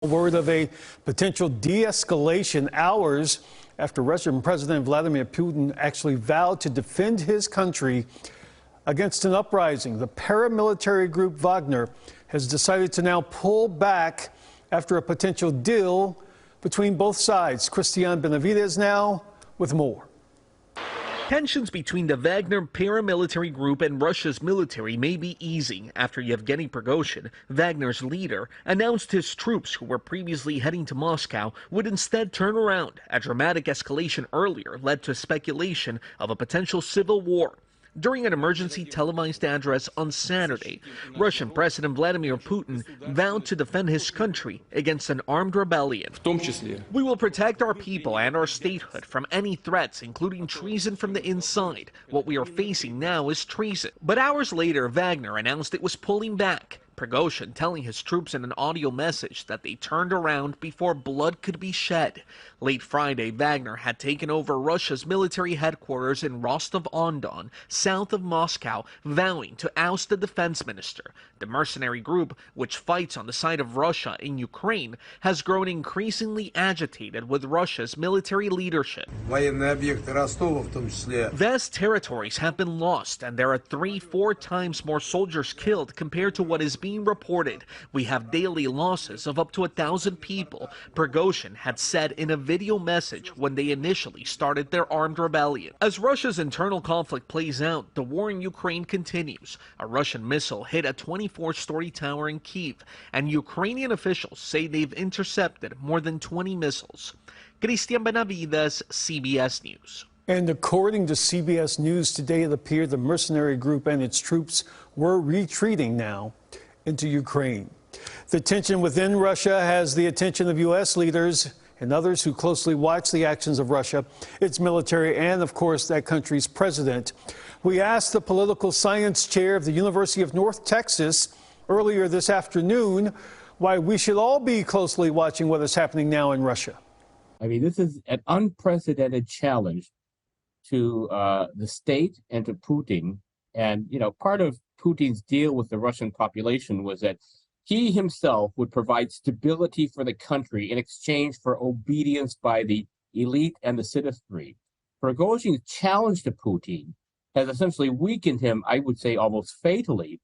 Word of a potential de-escalation hours after Russian President Vladimir Putin actually vowed to defend his country against an uprising. The paramilitary group Wagner has decided to now pull back after a potential deal between both sides. Christian Benavides now with more. Tensions between the Wagner paramilitary group and Russia's military may be easing after Yevgeny Prigozhin, Wagner's leader, announced his troops who were previously heading to Moscow would instead turn around. A dramatic escalation earlier led to speculation of a potential civil war. During an emergency televised address on Saturday, Russian President Vladimir Putin vowed to defend his country against an armed rebellion. We will protect our people and our statehood from any threats, including treason from the inside. What we are facing now is treason. But hours later, Wagner announced it was pulling back. Prigozhin telling his troops in an audio message that they turned around before blood could be shed. Late Friday, Wagner had taken over Russia's military headquarters in Rostov-on-Don, south of Moscow, vowing to oust the defense minister. The mercenary group, which fights on the side of Russia in Ukraine, has grown increasingly agitated with Russia's military leadership. Vast territories have been lost, and there are 3-4 times more soldiers killed compared to what is being reported. We have daily losses of up to 1,000 people, Prigozhin had said in a video message when they initially started their armed rebellion. As Russia's internal conflict plays out, the war in Ukraine continues. A Russian missile hit a 24-story tower in Kyiv, and Ukrainian officials say they've intercepted more than 20 missiles. Christian Benavides, CBS News. And according to CBS News today, it appeared the mercenary group and its troops were retreating now into Ukraine. The tension within Russia has the attention of U.S. leaders and others who closely watch the actions of Russia, its military, and, of course, that country's president. We asked the political science chair of the University of North Texas earlier this afternoon why we should all be closely watching what is happening now in Russia. I mean, this is an unprecedented challenge to the state and to Putin. And, you know, part of Putin's deal with the Russian population was that he himself would provide stability for the country in exchange for obedience by the elite and the citizenry. Prigozhin's challenge to Putin has essentially weakened him, I would say, almost fatally.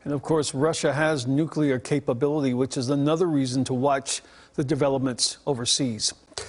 And of course, Russia has nuclear capability, which is another reason to watch the developments overseas.